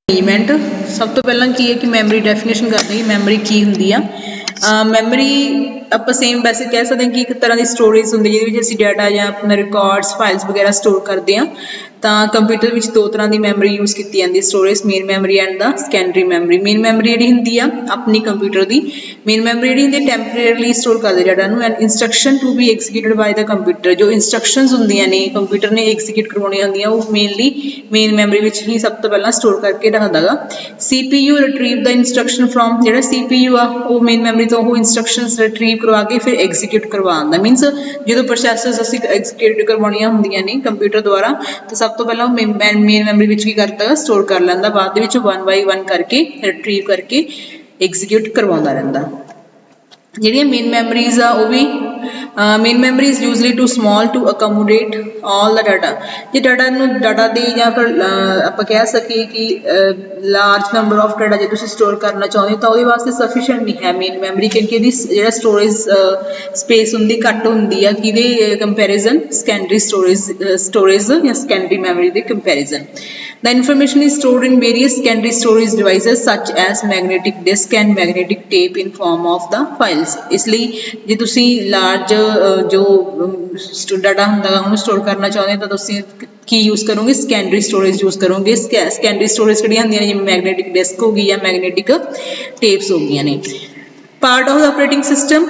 Arrangement. ਸਭ ਤੋਂ ਪਹਿਲਾਂ ਕੀ ਹੈ ਕਿ ਮੈਮਰੀ ਡੈਫੀਨੇਸ਼ਨ ਕਰਦੇ ਹਾਂ ਕਿ ਮੈਮਰੀ ਕੀ ਹੁੰਦੀ ਆ। ਮੈਮਰੀ ਆਪਾਂ ਸੇਮ ਵੈਸੇ ਕਹਿ ਸਕਦੇ ਹਾਂ ਕਿ ਇੱਕ ਤਰ੍ਹਾਂ ਦੀ ਸਟੋਰੇਜ ਹੁੰਦੀ ਜਿਹਦੇ ਵਿੱਚ ਅਸੀਂ ਡਾਟਾ ਜਾਂ ਆਪਣਾ ਰਿਕਾਰਡਸ ਫਾਈਲਸ ਵਗੈਰਾ ਸਟੋਰ ਕਰਦੇ ਹਾਂ। ਤਾਂ ਕੰਪਿਊਟਰ ਵਿੱਚ ਦੋ ਤਰ੍ਹਾਂ ਦੀ ਮੈਮਰੀ ਯੂਜ਼ ਕੀਤੀ ਜਾਂਦੀ storage, main memory and the secondary memory. Main memory ਜਿਹੜੀ ਹੁੰਦੀ ਆ ਆਪਣੀ ਕੰਪਿਊਟਰ ਦੀ ਮੇਨ ਮੈਮਰੀ ਜਿਹੜੀ ਹੁੰਦੀ ਟੈਂਪਰੇਰੀਲੀ ਸਟੋਰ ਕਰਦੇ ਡਾਟਾ ਨੂੰ and instruction to be executed by the computer. ਜੋ ਇੰਸਟਰਕਸ਼ਨਸ ਹੁੰਦੀਆਂ ਨੇ ਕੰਪਿਊਟਰ ਨੇ ਐਕਸੀਕਿਊਟ ਕਰਵਾਉਣੀਆਂ ਹੁੰਦੀਆਂ ਉਹ ਮੇਨਲੀ ਮੇਨ ਮੈਮਰੀ ਵਿੱਚ ਹੀ ਸਭ ਤੋਂ ਪਹਿਲਾਂ ਸਟੋਰ ਕਰਕੇ ਰੱਖਦਾ ਗਾ। CPU retrieve the instruction from ਜਿਹੜਾ CPU ਆ ਉਹ ਮੇਨ ਮੈਮਰੀ ਤੋਂ ਉਹ ਇੰਸਟਰਕਸ਼ਨਸ ਰਿਟਰੀਵ ਕਰਵਾ ਕੇ ਫਿਰ ਐਕਸੀਕਿਊਟ ਕਰਵਾਉਂਦਾ। ਮੀਨਸ ਜਦੋਂ ਪ੍ਰੋਸੈਸਸ ਅਸੀਂ ਐਕਸੀਕਿਊਟ ਕਰਵਾਉਣੀਆਂ ਹੁੰਦੀਆਂ ਨੇ ਕੰਪਿਊਟਰ ਦੁਆਰਾ ਤਾਂ ਸਭ ਤੋਂ ਪਹਿਲਾਂ ਮੇਨ ਮੈਮਰੀ ਵਿੱਚ ਕੀ ਕਰਦਾ ਸਟੋਰ ਕਰ ਲੈਂਦਾ, ਬਾਅਦ ਦੇ ਵਿੱਚ 1 by 1 ਕਰਕੇ ਰਿਟਰੀਵ ਕਰਕੇ ਐਕਸੀਕਿਊਟ ਕਰਵਾਉਂਦਾ ਰਹਿੰਦਾ। ਜਿਹੜੀਆਂ ਮੇਨ ਮੈਮਰੀਜ਼ ਆ ਉਹ ਵੀ main memory is usually too small to accommodate all the data. ਜੇ ਡਾਟਾ ਦੇ ਜਾਂ ਫਿਰ ਆਪਾਂ ਕਹਿ ਸਕੀਏ ਕਿ ਲਾਰਜ ਨੰਬਰ ਆਫ ਡਾਟਾ ਜੇ ਤੁਸੀਂ ਸਟੋਰ ਕਰਨਾ ਚਾਹੁੰਦੇ ਹੋ ਤਾਂ ਉਹਦੇ ਵਾਸਤੇ ਸਫੀਸ਼ੀਐਂਟ ਨਹੀਂ ਹੈ ਮੇਨ ਮੈਮਰੀ, ਕਿਉਂਕਿ ਇਹਦੀ ਜਿਹੜਾ ਸਟੋਰੇਜ ਸਪੇਸ ਹੁੰਦੀ ਘੱਟ ਹੁੰਦੀ ਆ ਕਿਹਦੇ ਕੰਪੈਰੀਜ਼ਨ ਸੈਕੰਡਰੀ ਸਟੋਰੇਜ ਜਾਂ ਸੈਕੰਡਰੀ ਮੈਮਰੀ ਦੇ comparison. The information is stored in various secondary storage devices such as magnetic disk and magnetic tape in form of the files। ਇਸ ਲਈ ਜੇ ਤੁਸੀਂ ਲਾਰਜ ਜੋ ਡਾਟਾ ਹੁੰਦਾ ਉਹਨੂੰ ਸਟੋਰ ਕਰਨਾ ਚਾਹੁੰਦੇ ਤਾਂ ਤੁਸੀਂ ਕੀ ਯੂਜ਼ ਕਰੋਗੇ ਸੈਕੰਡਰੀ ਸਟੋਰੇਜ ਯੂਜ਼ ਕਰੋਗੇ। ਸੈਕੰਡਰੀ ਸਟੋਰੇਜ ਕਿਹੜੀਆਂ ਹੁੰਦੀਆਂ ਨੇ ਜਿਵੇਂ ਮੈਗਨੇਟਿਕ ਡਿਸਕ ਹੋ ਗਈ ਜਾਂ ਮੈਗਨੇਟਿਕ ਟੇਪਸ ਹੋ ਗਈਆਂ ਨੇ। Part of the operating system,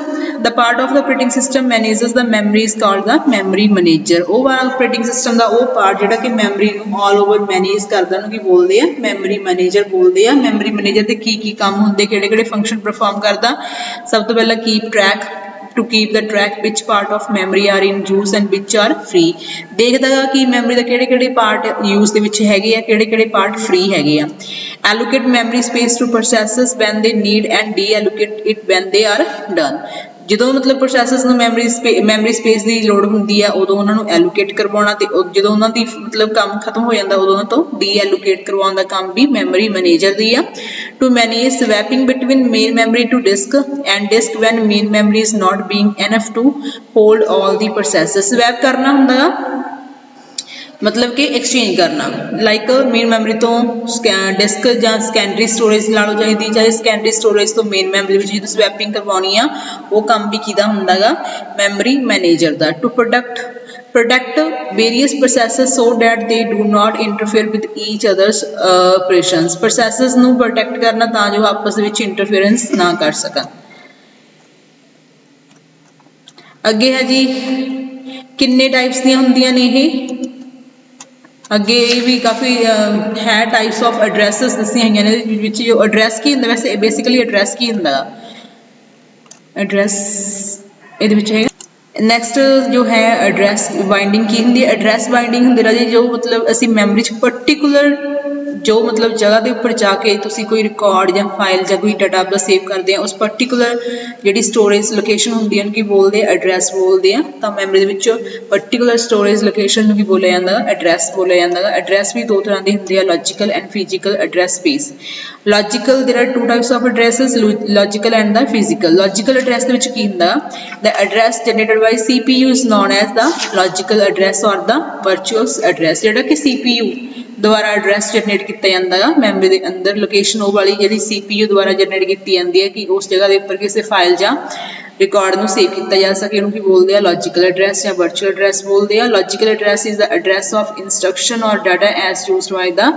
the part of the operating system manages the memory is called the memory manager। ਉਹ ਵਾਲਾ operating system ਦਾ ਉਹ part ਜਿਹੜਾ ਕਿ ਮੈਮਰੀ ਨੂੰ all over manage ਕਰਦਾ ਉਹਨੂੰ ਕੀ ਬੋਲਦੇ ਆ memory manager ਬੋਲਦੇ ਆ। memory manager ਦੇ ਕੀ ਕੰਮ ਹੁੰਦੇ ਕਿਹੜੇ ਕਿਹੜੇ function perform ਕਰਦਾ। ਸਭ ਤੋਂ ਪਹਿਲਾਂ keep track, to keep the track which part of memory are in use and which are free। ਦੇਖਦਾ ਗਾ ਕਿ ਮੈਮਰੀ ਦੇ ਕਿਹੜੇ ਕਿਹੜੇ ਪਾਰਟ ਯੂਜ਼ ਦੇ ਵਿੱਚ ਹੈਗੇ ਆ ਕਿਹੜੇ ਕਿਹੜੇ ਪਾਰਟ ਫ੍ਰੀ ਹੈਗੇ ਆ। allocate memory space to processes when they need and deallocate it when they are done। ਜਦੋਂ ਮਤਲਬ ਪ੍ਰੋਸੈਸਸ ਨੂੰ ਮੈਮਰੀ ਸਪੇਸ ਦੀ ਲੋੜ ਹੁੰਦੀ ਆ ਉਦੋਂ ਉਹਨਾਂ ਨੂੰ ਐਲੋਕੇਟ ਕਰਵਾਉਣਾ ਤੇ ਜਦੋਂ ਉਹਨਾਂ ਦੀ ਮਤਲਬ ਕੰਮ ਖਤਮ ਹੋ ਜਾਂਦਾ ਉਦੋਂ ਉਹਨਾਂ ਤੋਂ ਡੀਐਲੋਕੇਟ ਕਰਵਾਉਣ ਦਾ ਕੰਮ ਵੀ ਮੈਮਰੀ ਮੈਨੇਜਰ ਦੀ ਆ। To manage swapping between main memory to disk and disk when main memory is not being enough to hold all the processes. Swap ਕਰਨਾ ਹੁੰਦਾ ਆ ਮਤਲਬ ਕਿ ਐਕਸਚੇਂਜ ਕਰਨਾ ਲਾਈਕ ਮੇਨ ਮੈਮਰੀ ਤੋਂ ਡਿਸਕ ਜਾਂ ਸੈਕੰਡਰੀ ਸਟੋਰੇਜ ਲਾ ਲਓ ਚਾਹੀਦੀ ਚਾਹੇ ਸੈਕੰਡਰੀ ਸਟੋਰੇਜ ਤੋਂ ਮੇਨ ਮੈਮਰੀ ਵਿੱਚ ਜਦੋਂ ਸਵੈਪਿੰਗ ਕਰਵਾਉਣੀ ਆ ਉਹ ਕੰਮ ਵੀ ਕਿਹਦਾ ਹੁੰਦਾ ਗਾ ਮੈਮਰੀ ਮੈਨੇਜਰ ਦਾ। To protect various processes so that they do not interfere with each other's operations। processes ਨੂੰ ਪ੍ਰੋਟੈਕਟ ਕਰਨਾ ਤਾਂ ਜੋ ਆਪਸ ਵਿੱਚ ਇੰਟਰਫੇਰੈਂਸ ਨਾ ਕਰ ਸਕਣ। ਅੱਗੇ ਹੈ ਜੀ ਕਿੰਨੇ ਟਾਈਪਸ ਦੀਆਂ ਹੁੰਦੀਆਂ ਨੇ ਇਹ ਅੱਗੇ ਇਹ ਵੀ ਕਾਫੀ ਹੈ ਟਾਈਪਸ ਆਫ ਐਡਰੈਸਸ ਦੱਸੀਆਂ ਹੋਈਆਂ ਨੇ ਵਿੱਚ। ਜੋ ਐਡਰੈਸ ਕੀ ਹੁੰਦਾ ਵੈਸੇ ਬੇਸਿਕਲੀ ਐਡਰੈਸ ਕੀ ਹੁੰਦਾ ਐਡਰੈਸ ਇਹਦੇ ਵਿੱਚ ਹੈ। ਨੈਕਸਟ ਜੋ ਹੈ ਐਡਰੈਸ ਬਾਈਂਡਿੰਗ ਕੀ ਹੁੰਦੀ ਹੈ। ਐਡਰੈਸ ਬਾਈਂਡਿੰਗ ਹੁੰਦੀ ਰਾਜੇ ਜੋ ਮਤਲਬ ਅਸੀਂ ਮੈਮਰੀ 'ਚ ਪਰਟੀਕੂਲਰ ਜੋ ਮਤਲਬ ਜਗ੍ਹਾ ਦੇ ਉੱਪਰ ਜਾ ਕੇ ਤੁਸੀਂ ਕੋਈ ਰਿਕਾਰਡ ਜਾਂ ਫਾਈਲ ਜਾਂ ਕੋਈ ਡਾਟਾ ਆਪਦਾ ਸੇਵ ਕਰਦੇ ਆ ਉਸ ਪਰਟੀਕੂਲਰ ਜਿਹੜੀ ਸਟੋਰੇਜ ਲੋਕੇਸ਼ਨ ਹੁੰਦੀ ਹੈ ਉਹਨੂੰ ਕੀ ਬੋਲਦੇ ਆ ਐਡਰੈਸ ਬੋਲਦੇ ਆ। ਤਾਂ ਮੈਮਰੀ ਦੇ ਵਿੱਚ ਪਰਟੀਕੂਲਰ ਸਟੋਰੇਜ ਲੋਕੇਸ਼ਨ ਨੂੰ ਕੀ ਬੋਲਿਆ ਜਾਂਦਾ ਐਡਰੈਸ ਬੋਲਿਆ ਜਾਂਦਾ ਗਾ। ਐਡਰੈਸ ਵੀ ਦੋ ਤਰ੍ਹਾਂ ਦੇ ਹੁੰਦੇ ਆ logical and physical address space. Logical ਦੇਰ R 2 types of addresses logical and the physical. Logical address ਦੇ ਵਿੱਚ ਕੀ ਹੁੰਦਾ the address generated by CPU is known as the logical address or the virtual address। ਜਿਹੜਾ ਕਿ CPU ਦੁਆਰਾ address generate ਕੀਤਾ ਜਾਂਦਾ ਹੈ ਮੈਮਰੀ ਦੇ ਅੰਦਰ ਲੋਕੇਸ਼ਨ ਉਹ ਵਾਲੀ ਜਿਹੜੀ CPU ਦੁਆਰਾ ਜਨਰੇਟ ਕੀਤੀ ਜਾਂਦੀ ਹੈ ਕਿ ਉਸ ਜਗ੍ਹਾ ਦੇ ਉੱਪਰ ਕਿਸੇ ਫਾਈਲ ਜਾਂ ਰਿਕਾਰਡ ਨੂੰ ਸੇਵ ਕੀਤਾ ਜਾ ਸਕੇ ਉਹਨੂੰ ਕੀ ਬੋਲਦੇ ਆ ਲੌਜੀਕਲ ਐਡਰੈਸ ਜਾਂ ਵਰਚੁਅਲ ਐਡਰੈਸ ਬੋਲਦੇ ਆ। Logical address is the address of instruction ਔਰ ਡਾਟਾ ਐਜ਼ ਯੂਜ਼ਡ ਬਾਈ ਦਾ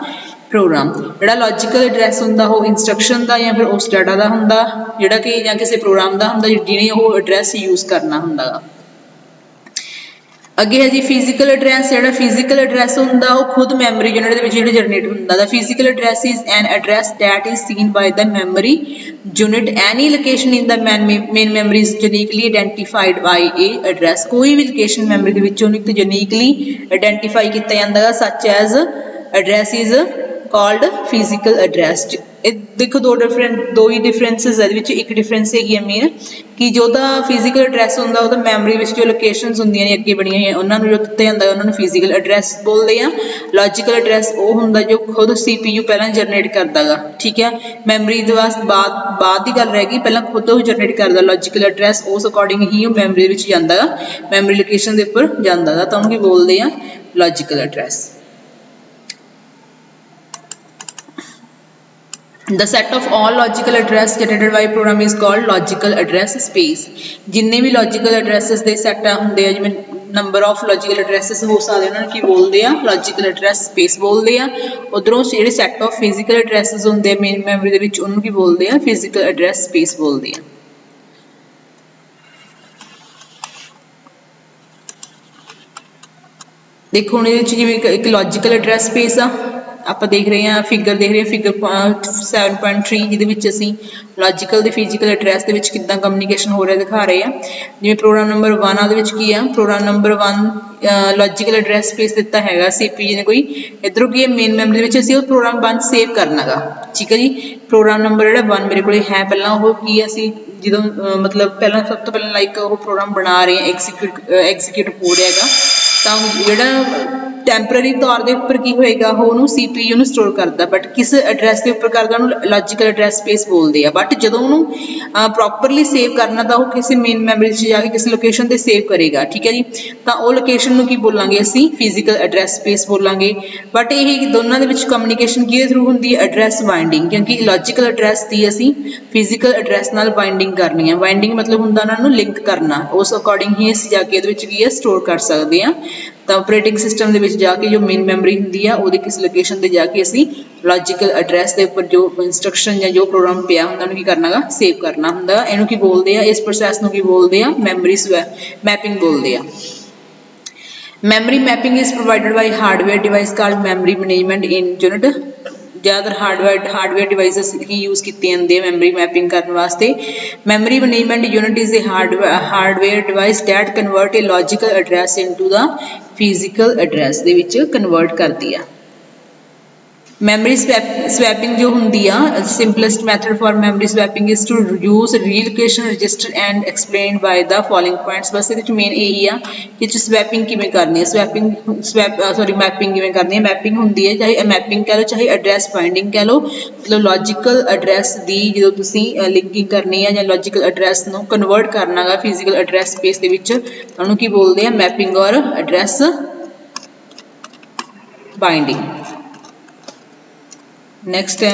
ਪ੍ਰੋਗਰਾਮ। ਜਿਹੜਾ ਲੌਜੀਕਲ ਐਡਰੈਸ ਹੁੰਦਾ ਉਹ ਇੰਸਟਰਕਸ਼ਨ ਦਾ ਜਾਂ ਫਿਰ ਉਸ ਡਾਟਾ ਦਾ ਹੁੰਦਾ ਜਿਹੜਾ ਕਿ ਜਾਂ ਕਿਸੇ ਪ੍ਰੋਗਰਾਮ ਦਾ ਹੁੰਦਾ ਜਿਹਨੇ ਉਹ ਐਡਰੈਸ ਯੂਜ਼ ਕਰਨਾ ਹੁੰਦਾ ਗਾ। ਅੱਗੇ ਹੈ ਜੀ ਫਿਜ਼ੀਕਲ ਐਡਰੈਸ। ਜਿਹੜਾ ਫਿਜ਼ੀਕਲ ਐਡਰੈਸ ਹੁੰਦਾ ਉਹ ਖੁਦ ਮੈਮਰੀ ਯੂਨਿਟ ਦੇ ਵਿੱਚ ਜਿਹੜਾ ਜਨਰੇਟ ਹੁੰਦਾ ਦਾ। Physical address is an address that is seen by the memory unit any location in the main memory is uniquely identified by a address. ਕੋਈ ਵੀ ਲੋਕੇਸ਼ਨ ਮੈਮਰੀ ਦੇ ਵਿੱਚੋਂ ਇੱਕ ਯੂਨੀਕਲੀ ਆਈਡੈਂਟੀਫਾਈ ਕੀਤਾ ਜਾਂਦਾ ਗਾ ਸੱਚ as address is called physical address. ਇਹ ਦੇਖੋ ਦੋ ਹੀ ਡਿਫਰੈਂਸਿਸ ਇਹਦੇ ਵਿੱਚ। ਇੱਕ ਡਿਫਰੈਂਸ ਹੈਗੀ ਹੈ ਮੇਨ ਕਿ ਜਿਹਦਾ ਫਿਜ਼ੀਕਲ ਐਡਰੈਸ ਹੁੰਦਾ ਉਹਦਾ ਮੈਮਰੀ ਵਿੱਚ ਜੋ ਲੋਕੇਸ਼ਨਸ ਹੁੰਦੀਆਂ ਨੇ ਅੱਗੇ ਬਣੀਆਂ ਹੋਈਆਂ ਉਹਨਾਂ ਨੂੰ ਜੋ ਦਿੱਤਾ ਜਾਂਦਾ ਉਹਨਾਂ ਨੂੰ ਫਿਜ਼ੀਕਲ ਐਡਰੈਸ ਬੋਲਦੇ ਆ। ਲੌਜੀਕਲ ਐਡਰੈਸ ਉਹ ਹੁੰਦਾ ਜੋ ਖੁਦ CPU ਪਹਿਲਾਂ ਜਨਰੇਟ ਕਰਦਾ ਗਾ ਠੀਕ ਹੈ। ਮੈਮਰੀ ਦੇ ਵਾਸਤੇ ਬਾਅਦ ਦੀ ਗੱਲ ਰਹਿ ਗਈ ਪਹਿਲਾਂ ਖੁਦ ਉਹ ਜਨਰੇਟ ਕਰਦਾ ਲੌਜੀਕਲ ਐਡਰੈਸ ਉਸ ਅਕੋਰਡਿੰਗ ਹੀ ਉਹ ਮੈਮਰੀ ਵਿੱਚ ਜਾਂਦਾ ਗਾ ਮੈਮਰੀ ਲੋਕੇਸ਼ਨ ਦੇ ਉੱਪਰ ਜਾਂਦਾ ਗਾ ਤਾਂ ਉਹਨੂੰ ਕੀ ਬੋਲਦੇ ਆ logical address. The set of all logical address generated by program is called logical address space. जिन्ने भी logical addresses ਦੇ set ਹੁੰਦੇ ਆ, ਜਿਵੇਂ number of logical addresses ਹੋ ਸਕਦੇ ਉਹਨਾਂ ਨੂੰ ਕੀ ਬੋਲਦੇ ਆ, logical address space ਬੋਲਦੇ ਆ। ਉਧਰੋਂ ਜਿਹੜੇ set of physical addresses ਹੁੰਦੇ ਆ main memory ਦੇ ਵਿੱਚ ਉਹਨੂੰ ਕੀ ਬੋਲਦੇ ਆ, physical address space ਬੋਲਦੇ ਆ। देखो ਹੁਣ ਇਹਦੇ ਵਿੱਚ ਜਿਵੇਂ ਇੱਕ logical address space ਆ, ਆਪਾਂ ਦੇਖ ਰਹੇ ਹਾਂ ਫਿਗਰ ਦੇਖ ਰਹੇ ਹਾਂ, ਫਿਗਰ 7.3 ਜਿਹਦੇ ਵਿੱਚ ਅਸੀਂ ਲੌਜੀਕਲ ਤੇ ਫਿਜ਼ੀਕਲ ਐਡਰੈਸ ਦੇ ਵਿੱਚ ਕਿੱਦਾਂ ਕਮਿਊਨੀਕੇਸ਼ਨ ਹੋ ਰਿਹਾ ਦਿਖਾ ਰਹੇ ਆ। ਜਿਵੇਂ ਪ੍ਰੋਗਰਾਮ ਨੰਬਰ 1 ਦੇ ਵਿੱਚ ਕੀ ਆ, program number 1 logical address space ਦਿੱਤਾ ਹੈਗਾ CPU ਨੇ ਕੋਈ, ਇੱਧਰੋਂ ਕੀ ਹੈ ਮੇਨ ਮੈਮਰੀ ਦੇ ਵਿੱਚ ਅਸੀਂ ਉਹ ਪ੍ਰੋਗਰਾਮ 1 ਸੇਵ ਕਰਨਾ ਗਾ, ਠੀਕ ਹੈ ਜੀ। ਪ੍ਰੋਗਰਾਮ ਨੰਬਰ ਜਿਹੜਾ 1 ਮੇਰੇ ਕੋਲ ਹੈ ਪਹਿਲਾਂ, ਉਹ ਕੀ ਹੈ, ਅਸੀਂ ਜਦੋਂ ਮਤਲਬ ਪਹਿਲਾਂ ਸਭ ਤੋਂ ਪਹਿਲਾਂ ਲਾਈਕ ਉਹ ਪ੍ਰੋਗਰਾਮ ਬਣਾ ਰਹੇ ਹਾਂ, ਐਗਜ਼ੀਕਿਊਟ ਹੋ ਰਿਹਾ ਹੈਗਾ, ਤਾਂ ਜਿਹੜਾ ਟੈਂਪਰੇਰੀ ਤੌਰ ਦੇ ਉੱਪਰ ਕੀ ਹੋਏਗਾ, ਉਹਨੂੰ CPU ਨੂੰ ਸਟੋਰ ਕਰਦਾ, ਬਟ ਕਿਸ ਐਡਰੈਸ ਦੇ ਉੱਪਰ ਕਰਦਾ, ਉਹਨੂੰ ਲੌਜੀਕਲ ਐਡਰੈਸ ਸਪੇਸ ਬੋਲਦੇ ਆ। ਬਟ ਜਦੋਂ ਉਹਨੂੰ ਪ੍ਰੋਪਰਲੀ ਸੇਵ ਕਰਨਾ ਤਾਂ ਉਹ ਕਿਸੇ ਮੇਨ ਮੈਮਰੀ 'ਚ ਜਾ ਕੇ ਕਿਸੇ ਲੋਕੇਸ਼ਨ 'ਤੇ ਸੇਵ ਕਰੇਗਾ, ਠੀਕ ਹੈ ਜੀ। ਤਾਂ ਉਹ ਲੋਕੇਸ਼ਨ ਨੂੰ ਕੀ ਬੋਲਾਂਗੇ ਅਸੀਂ, ਫਿਜ਼ੀਕਲ ਐਡਰੈਸ ਸਪੇਸ ਬੋਲਾਂਗੇ। ਬਟ ਇਹ ਦੋਨਾਂ ਦੇ ਵਿੱਚ ਕਮਿਊਨੀਕੇਸ਼ਨ ਕਿਹਦੇ ਥਰੂ ਹੁੰਦੀ ਹੈ, ਐਡਰੈਸ ਬਾਈਂਡਿੰਗ, ਕਿਉਂਕਿ ਲੌਜੀਕਲ ਐਡਰੈਸ ਦੀ ਅਸੀਂ ਫਿਜ਼ੀਕਲ ਐਡਰੈਸ ਨਾਲ ਬਾਈਂਡਿੰਗ ਕਰਨੀ ਹੈ। ਬਾਈਂਡਿੰਗ ਮਤਲਬ ਹੁੰਦਾ ਉਹਨਾਂ ਨੂੰ ਲਿੰਕ ਕਰਨਾ, ਉਸ ਅਕੋਰਡਿੰਗ ਹੀ ਅਸੀਂ ਜਾ ਕੇ ਇਹਦੇ ਵਿੱਚ ਕੀ ਹੈ ਸਟੋਰ ਕਰ ਸਕਦੇ ਹਾਂ। ਤਾਂ ਆਪਰੇਟਿੰਗ ਸਿਸਟਮ ਦੇ ਵਿੱਚ ਜਾ ਕੇ ਜੋ ਮੇਨ ਮੈਮਰੀ ਹੁੰਦੀ ਆ ਉਹਦੇ ਕਿਸ ਲੋਕੇਸ਼ਨ 'ਤੇ ਜਾ ਕੇ ਅਸੀਂ ਲੌਜੀਕਲ ਐਡਰੈਸ ਦੇ ਉੱਪਰ ਜੋ ਇੰਸਟਰਕਸ਼ਨ ਜਾਂ ਜੋ ਪ੍ਰੋਗਰਾਮ ਪਿਆ ਹੁੰਦਾ ਉਹਨੂੰ ਕੀ ਕਰਨਾ ਗਾ, ਸੇਵ ਕਰਨਾ ਹੁੰਦਾ। ਇਹਨੂੰ ਕੀ ਬੋਲਦੇ ਆ, ਇਸ ਪ੍ਰੋਸੈਸ ਨੂੰ ਕੀ ਬੋਲਦੇ ਆ, ਮੈਮਰੀ ਮੈਪਿੰਗ ਬੋਲਦੇ ਆ। Memory mapping is provided by hardware device called memory management unit. ਜ਼ਿਆਦਾਤਰ ਹਾਰਡਵੇਅਰ ਡਿਵਾਈਸਿਸ ਹੀ ਯੂਜ਼ ਕੀਤੇ ਜਾਂਦੇ ਆ ਮੈਮਰੀ ਮੈਪਿੰਗ ਕਰਨ ਵਾਸਤੇ। Memory management unit is a hardware device that convert a logical address into the physical address ਦੇ ਵਿੱਚ convert ਕਰਦੀ ਆ। ਮੈਮਰੀ ਸਵੈਪਿੰਗ ਜੋ ਹੁੰਦੀ ਆ, simplest method for memory swapping is to use relocation register and explained by the following points. ਬਸ ਇਹਦੇ ਵਿੱਚ ਮੇਨ ਇਹੀ ਆ ਕਿ ਸਵੈਪਿੰਗ ਕਿਵੇਂ ਕਰਨੀ ਹੈ, ਮੈਪਿੰਗ ਕਿਵੇਂ ਕਰਨੀ ਹੈ। ਮੈਪਿੰਗ ਹੁੰਦੀ ਹੈ, ਚਾਹੇ ਮੈਪਿੰਗ ਕਹਿ ਲਓ ਚਾਹੇ ਐਡਰੈਸ ਬਾਈਂਡਿੰਗ ਕਹਿ ਲਓ, ਮਤਲਬ ਲੌਜੀਕਲ ਐਡਰੈਸ ਦੀ ਜਦੋਂ ਤੁਸੀਂ ਲਿੰਕਿੰਗ ਕਰਨੀ ਹੈ ਜਾਂ ਲੌਜੀਕਲ ਐਡਰੈਸ ਨੂੰ ਕਨਵਰਟ ਕਰਨਾ ਗਾ ਫਿਜ਼ੀਕਲ ਐਡਰੈਸ ਸਪੇਸ ਦੇ ਵਿੱਚ, ਉਹਨੂੰ ਕੀ ਬੋਲਦੇ ਆ, ਮੈਪਿੰਗ ਔਰ ਐਡਰੈਸ ਬਾਈਂਡਿੰਗ। नेक्स्ट है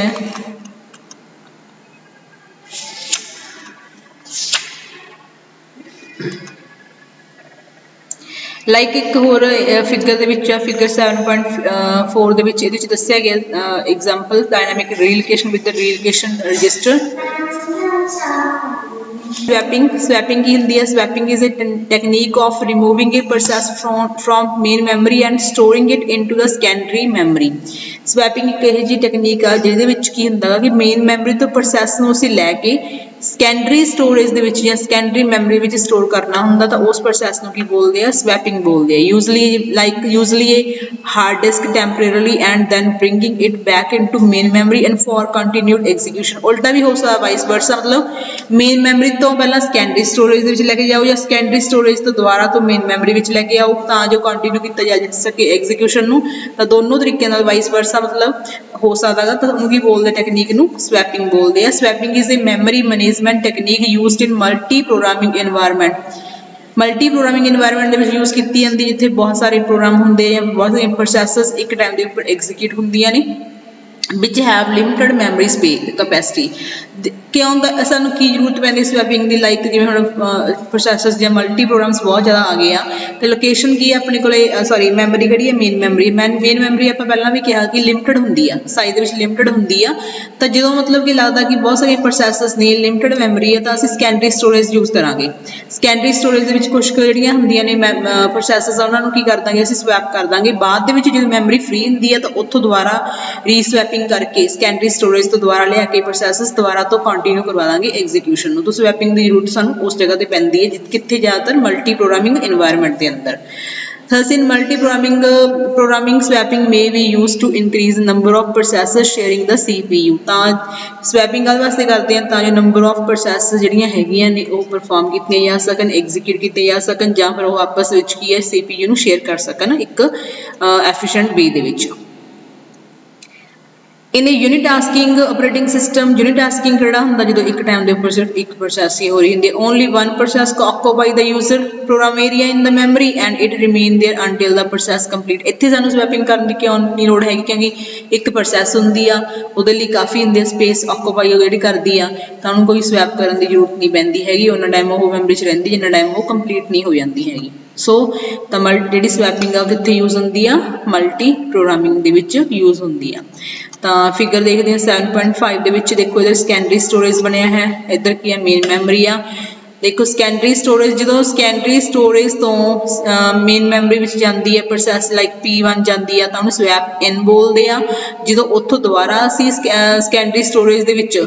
ਲਾਈਕ ਇੱਕ ਹੋਰ ਫਿਗਰ ਦੇ ਵਿੱਚ ਆ, ਫਿਗਰ 7.4 ਦੇ ਵਿੱਚ ਇਹਦੇ ਵਿੱਚ ਦੱਸਿਆ ਗਿਆ example dynamic relocation with relocation register. Swapping ਕੀ ਹੁੰਦੀ ਹੈ, swapping is a technique of removing a process from main memory and storing it into the secondary memory. Swapping ਇੱਕ ਇਹੋ ਜਿਹੀ ਟੈਕਨੀਕ ਆ ਜਿਹਦੇ ਵਿੱਚ ਕੀ ਹੁੰਦਾ ਗਾ ਕਿ ਮੇਨ ਮੈਮਰੀ ਤੋਂ ਪ੍ਰੋਸੈਸ ਨੂੰ ਅਸੀਂ ਲੈ ਕੇ ਸੈਕੰਡਰੀ ਸਟੋਰੇਜ ਦੇ ਵਿੱਚ ਜਾਂ ਸੈਕੰਡਰੀ ਮੈਮਰੀ ਵਿੱਚ ਸਟੋਰ ਕਰਨਾ ਹੁੰਦਾ, ਤਾਂ ਉਸ ਪ੍ਰੋਸੈਸ ਨੂੰ ਕੀ ਬੋਲਦੇ ਆ, ਸਵੈਪਿੰਗ ਬੋਲਦੇ ਆ। Usually a hard disk temporarily and then bringing it back into main memory and for continued execution. ਉਲਟਾ ਵੀ ਹੋ ਸਕਦਾ, ਵਾਈਸ ਵਰਸਾ, ਮਤਲਬ ਮੇਨ ਮੈਮਰੀ ਤੋਂ ਪਹਿਲਾਂ ਸੈਕੰਡਰੀ ਸਟੋਰੇਜ ਦੇ ਵਿੱਚ ਲੈ ਕੇ ਜਾਓ ਜਾਂ ਸੈਕੰਡਰੀ ਸਟੋਰੇਜ ਤੋਂ ਦੁਬਾਰਾ ਤੋਂ ਮੇਨ ਮੈਮਰੀ ਵਿੱਚ ਲੈ ਕੇ ਆਓ ਤਾਂ ਜੋ ਕੰਟੀਨਿਊ ਕੀਤਾ ਜਾ ਸਕੇ ਐਗਜ਼ੀਕਿਊਸ਼ਨ ਨੂੰ। ਤਾਂ ਦੋਨੋਂ ਤਰੀਕਿਆਂ ਨਾਲ ਵਾਈਸ ਵਰਸਾ ਮਤਲਬ ਹੋ ਸਕਦਾ ਗਾ, ਤਾਂ ਉਹਨੂੰ ਕੀ ਬੋਲਦੇ ਟੈਕਨੀਕ ਨੂੰ, ਸਵੈਪਿੰਗ ਬੋਲਦੇ ਆ। Swapping is a memory management technique used in multi programming environment. Multi programming environment ਦੇ ਵਿੱਚ ਯੂਜ਼ ਕੀਤੀ ਜਾਂਦੀ, ਜਿੱਥੇ ਬਹੁਤ ਸਾਰੇ ਪ੍ਰੋਗਰਾਮ ਹੁੰਦੇ ਜਾਂ ਬਹੁਤ ਸਾਰੀਆਂ ਪ੍ਰੋਸੈਸਸ ਇੱਕ ਟਾਈਮ ਦੇ ਉੱਪਰ ਐਗਜ਼ੀਕਿਊਟ ਹੁੰਦੀਆਂ ਨੇ, which have limited memory space capacity. ਕਿਉਂ ਦਾ ਸਾਨੂੰ ਕੀ ਜ਼ਰੂਰਤ ਪੈਂਦੀ ਸਵੈਪਿੰਗ ਦੀ, ਲਾਈਕ ਜਿਵੇਂ ਹੁਣ ਪ੍ਰੋਸੈਸਸ ਜਾਂ ਮਲਟੀ ਪ੍ਰੋਗਰਾਮਸ ਬਹੁਤ ਜ਼ਿਆਦਾ ਆ ਗਏ ਆ, ਤੇ ਲੋਕੇਸ਼ਨ ਕੀ ਹੈ ਆਪਣੇ ਕੋਲੇ, ਮੈਮਰੀ ਕਿਹੜੀ ਹੈ, ਮੇਨ ਮੈਮਰੀ ਆਪਾਂ ਪਹਿਲਾਂ ਵੀ ਕਿਹਾ ਕਿ ਲਿਮਿਟਡ ਹੁੰਦੀ ਆ, ਸਾਈਜ਼ ਦੇ ਵਿੱਚ ਲਿਮਿਟਡ ਹੁੰਦੀ ਆ। ਤਾਂ ਜਦੋਂ ਮਤਲਬ ਕਿ ਲੱਗਦਾ ਕਿ ਬਹੁਤ ਸਾਰੀਆਂ ਪ੍ਰੋਸੈਸਸ ਨੇ, ਲਿਮਿਟਡ ਮੈਮਰੀ ਹੈ, ਤਾਂ ਅਸੀਂ ਸੈਕੰਡਰੀ ਸਟੋਰੇਜ ਯੂਜ਼ ਕਰਾਂਗੇ। ਸੈਕੰਡਰੀ ਸਟੋਰੇਜ ਦੇ ਵਿੱਚ ਕੁਛ ਕੁ ਜਿਹੜੀਆਂ ਹੁੰਦੀਆਂ ਨੇ ਪ੍ਰੋਸੈਸਸ, ਉਹਨਾਂ ਨੂੰ ਕੀ ਕਰ ਦਾਂਗੇ ਅਸੀਂ, ਸਵੈਪ ਕਰ ਦਾਂਗੇ। ਬਾਅਦ ਦੇ ਵਿੱਚ ਜਦੋਂ ਮੈਮਰੀ ਫ੍ਰੀ ਹੁੰਦੀ ਹੈ ਤਾਂ ਉੱਥੋਂ ਦੁਬਾਰਾ ਰੀਸਵੈਪਿੰਗ ਕਰਕੇ ਸੈਕੰਡਰੀ ਸਟੋਰੇਜ ਤੋਂ ਦੁਬਾਰਾ ਲਿਆ ਕੇ ਪ੍ਰੋਸੈਸਸ ਦੁਬਾਰਾ ਤੋਂ ਕੰਟੀਨਿਊ ਕਰਵਾ ਦਾਂਗੇ ਐਗਜ਼ੀਕਿਊਸ਼ਨ ਨੂੰ। ਤਾਂ ਸਵੈਪਿੰਗ ਦੀ ਜ਼ਰੂਰਤ ਸਾਨੂੰ ਉਸ ਜਗ੍ਹਾ ਤੇ ਪੈਂਦੀ ਹੈ ਕਿੱਥੇ, ਜ਼ਿਆਦਾਤਰ ਮਲਟੀ ਪ੍ਰੋਗਰਾਮਿੰਗ ਇਨਵਾਇਰਮੈਂਟ ਦੇ ਅੰਦਰ। Thus in multi-programming swapping may be used to increase number of processors sharing the CPU। ਤਾਂ ਸਵੈਪਿੰਗ ਕਾਹਦੇ ਵਾਸਤੇ ਕਰਦੇ ਆ, ਤਾਂ ਜੋ ਨੰਬਰ ਆਫ ਪ੍ਰੋਸੈਸਸ ਜਿਹੜੀਆਂ ਹੈਗੀਆਂ ਨੇ ਉਹ ਪਰਫਾਰਮ ਕੀਤੀਆਂ ਜਾ ਸਕਣ, ਐਗਜ਼ੀਕਿਊਟ ਕੀਤੇ ਜਾ ਸਕਣ, ਜਾਂ ਫਿਰ ਉਹ ਆਪਸ ਵਿੱਚ ਕੀ ਹੈ CPU ਨੂੰ ਸ਼ੇਅਰ ਕਰ ਸਕਣ ਇੱਕ ਐਫੀਸ਼ੀਐਂਟ ਵੇ ਦੇ ਵਿੱਚ। इन यूनिटास्किंग ऑपरेटिंग सिस्टम यूनिटास्किंग किहड़ा हुंदा जदों एक टाइम दे उपर सिर्फ एक प्रोसैस ही हो रही हुंदी only one process occupy the user program area in the memory and it remain there until the process complete. इत्थे सानूं स्वैपिंग करन दी क्यों नहीं लोड़ हैगी क्योंकि एक प्रोसैस हुंदी आ उहदे लई काफ़ी हुंदी स्पेस ऑक्यूपाई जिहड़ी करदी आ तां उहनूं कोई स्वैप करन दी जरूरत नहीं पैंदी हैगी उन्ना टाइम वो मैमरी च रहिंदी जिन्ना टाइम वो कंप्लीट नहीं हो जाती हैगी। सो तां जिहड़ी स्वैपिंग आ कित्थे यूज़ हुंदी आ मल्टी प्रोग्रामिंग दे विच यूज़ हुंदी आ। तो फिगर देखते हैं 7.5 दे विच देखो इधर सैकेंडरी स्टोरेज बनया है इधर की है मेन मैमरी आ देखो सैकेंडरी स्टोरेज जो सैकेंडरी स्टोरेज तो मेन मैमरी विच जाती है प्रोसैस लाइक P1 जाती है तो उन्हें स्वैप इन बोलते हैं जो उत्थों दोबारा असी सैकेंडरी स्टोरेज दे विच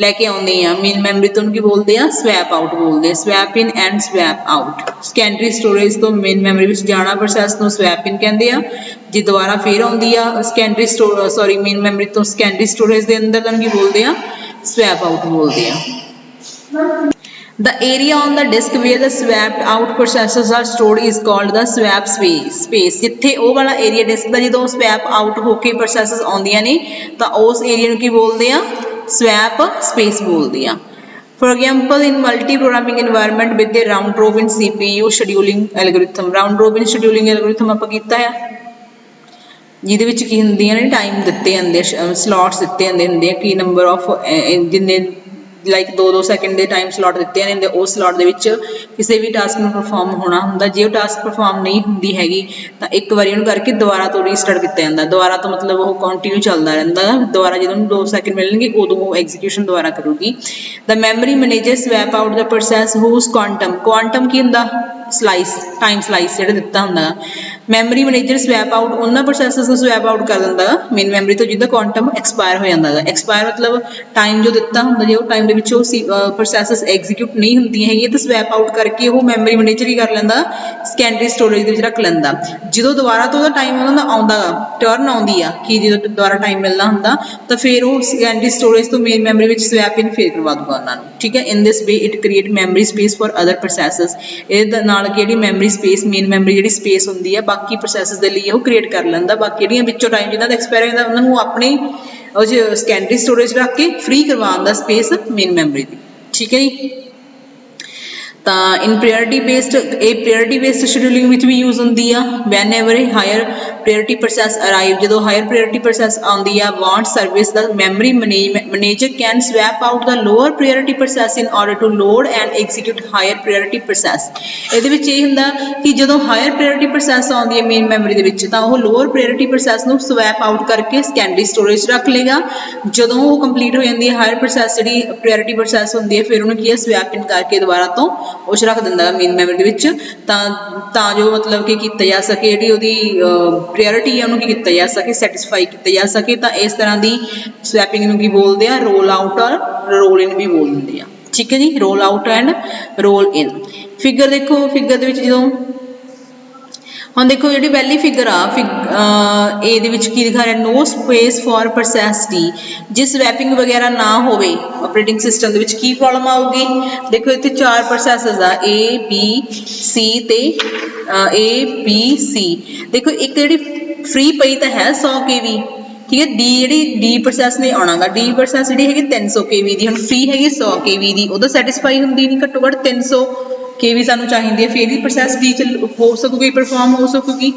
लैके आते हैं मेन मैमरी तो उनकी बोलते हैं स्वैप आउट बोलते हैं swap in and swap out. Secondary storage तो मेन मैमरी में जाना प्रोसैस को स्वैप इन कहते हैं जी दोबारा फिर आती है सैकेंडरी मेन मैमरी तो सैकेंडरी स्टोरेज के अंदर तो उनकी बोलते हैं स्वैप आउट बोलते हैं। The area on the disk where the swapped out processes are stored is called the swap space जिथे वो वाला एरिया डिस्क का जो स्वैप आउट होके प्रोसैसेस आउंदियां ने तो उस एरिया की बोलते हैं स्वैप स्पेस बोलते हैं। For example, in multi-programming environment with the round-robin CPU scheduling algorithm, round-robin scheduling algorithm ਆਪਾਂ ਕੀਤਾ ਹੈ ਜਿਹਦੇ ਵਿੱਚ ਕੀ ਹੁੰਦੀਆਂ ਨੇ ਟਾਈਮ ਦਿੱਤੇ ਜਾਂਦੇ ਸਲੋਟਸ ਦਿੱਤੇ ਜਾਂਦੇ ਹੁੰਦੇ ਆ ਕੀ ਨੰਬਰ ਆਫ ਜਿੰਨੇ लाइक 2-2 सैकेंड के टाइम स्लॉट दिते हैं उस स्लॉट के किसी भी टास्क में परफॉर्म होना होंगे जो टास्क परफॉर्म नहीं होंगी हैगी तो एक बार उन्होंने करके दोबारा तो रीस्टार्ट किया जाता दोबारा तो मतलब वो कंटिन्यू चलता रहता दोबारा जो 2 सैकेंड मिलेंगे उदों वो एग्जीक्यूशन दोबारा करूगी। The memory manager swap out the process whose quantum की होंगे स्लाइस टाइम स्लाइस जो दिता होंगे मैमरी मैनेजर स्वैप आउट उन्होंने प्रोसैसेस को स्वैप आउट कर दिता मेन मैमरी तो जिदा क्वांटम एक्सपायर हो जाता है एक्सपायर मतलब टाइम जो दिता होंगे जो टाइम प्रोसैसेस एग्जीक्यूट नहीं होंगी है तो स्वैप आउट करके वो मैमरी मैनेजर ही कर लेंदा सैकेंडरी स्टोरेज रख लेंदा जो दोबारा तो टाइम आता टर्न आती है कि जो दोबारा टाइम मिलना होंगे तो फिर वो सैकेंडरी स्टोरेज तो मेन मैमरी में स्वैप इन फिर करवा दूंगा उन्होंने ठीक है। In this way it create memory space for other processes ये नाल कि मैमरी स्पेस मेन मैमरी जी स्पेस होंगी है बाकी प्रोसैसेस के लिए वो क्रिएट कर लेंदा बाकी जो टाइम जिन्होंने एक्सपायर होता उन्होंने अपने सैकेंडरी स्टोरेज रख के फ्री करवाने स्पेस मेन मैमरी की ठीक है जी। तो इन प्रायोरिटी बेस्ड शेड्यूलिंग भी यूज़ होंगी है whenever a higher priority process arrive जो हायर प्रायोरिटी प्रोसैस आती है want service the memory manager can swap out the lower priority process in order to load and execute higher priority process. ये होंगे कि जो higher priority process आती है main memory तो वह लोअर प्रायोरिटी प्रोसैस को स्वैप आउट करके सैकेंडरी स्टोरेज रख लेगा जो वो कंप्लीट हो जाती है हायर प्रोसैस जी प्रायोरिटी प्रोसैस होंगी है फिर उन्होंने स्वैप इन करके दोबारा तो उस रख दिंदा मेन मैमरी जो मतलब कि किया जा सके जी प्रायोरिटी है उन्होंने किया जा सके सैटिस्फाई किया जा सके तो इस तरह की स्वैपिंग की बोलते हैं रोल आउट और रोल इन भी बोल देंगे ठीक है जी roll out and roll in. Figure देखो फिगर जो हम देखो जी पहली फिगर ए की दिखा रहा no space for process D जिस स्वैपिंग वगैरह ना हो ऑपरेटिंग सिस्टम की प्रॉब्लम आऊगी। देखो इतने 4 प्रोसैसेस आ ए बी सी ते ए बी सी देखो एक जी फ्री पई तो है 100 kV ठीक है डी प्रोसैस नहीं आना डी प्रोसैस जी है 300 kV की हम फ्री हैगी 100 kV की उदो सैटिस्फाई होंगी नहीं घट्टो घट्ट 300 kV सानू चाहिए फिर भी प्रोसैस डी हो सकूगी परफॉर्म हो सकूगी।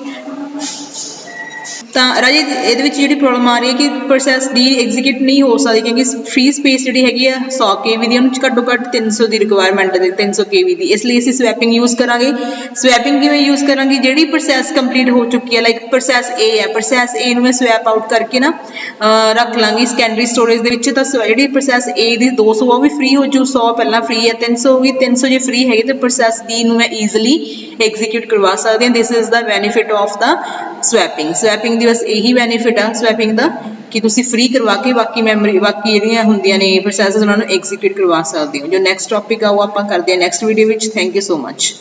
तो राजे ये जी प्रॉब्लम आ रही है कि प्रोसैस डी एग्जीक्यूट नहीं हो सकती क्योंकि फ्री स्पेस जी हैगी 100 kV की उन्होंने घट्टो घट्ट 300 की रिक्वायरमेंट 300 kV की इसलिए असीं स्वैपिंग यूज़ करांगे। स्वैपिंग किवें यूज़ करांगे जी प्रोसैस कंप्लीट हो चुकी है लाइक प्रोसैस ए है प्रोसैस ए मैं स्वैप आउट करके ना रख लाँगी सैकेंडरी स्टोरेज तो जी प्रोसैस ए की 200 वो भी फ्री हो जू 100 पहला फ्री है 300 होगी 300 जो फ्री है तो प्रोसैस डी मैं ईजिली एग्जीक्यूट करवा सकती हूँ। This is the benefit of the swapping की बस यही बेनीफिट आ स्वैपिंग का कि तुसी फ्री करवा के बाकी मैमरी बाकी जिहड़ियां हुंदियां ने प्रोसैसेस उन्होंने एग्जीक्यूट करवा सकते हो। जो नैक्सट टॉपिक आ वो आपां करदे हां next video which. Thank you so much.